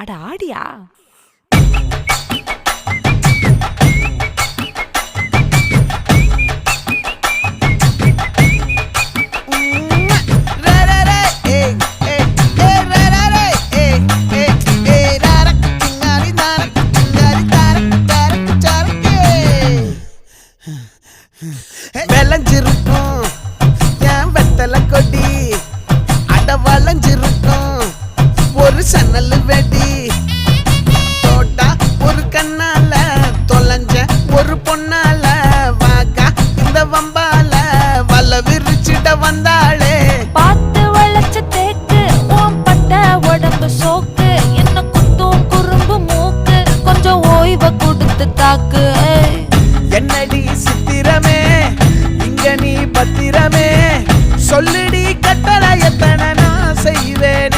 அட ஆடியா? விளைஞ்சிருக்கும் என் வெத்தலை கொடி, அட வளைஞ்சிருக்கும் ஒரு சன்னல் வெடி. தோட்டா ஒரு கண்ணால தொலைஞ்ச ஒரு பொண்ணால வாக்கா இந்த வம்பால வல விரிச்சிட வந்தாளே. பார்த்து வளைச்ச தேக்கு ஓம் பட்ட உடம்பு சோக்கு, என்ன குத்தும் குறும்பு மூக்கு, கொஞ்சம் ஓய்வை கொடுத்து தாக்கு. என்னடி சித்திரமே இங்க நீ பத்திரமே, சொல்லுடி கட்டளை எத்தனை நான் செய்வேன்.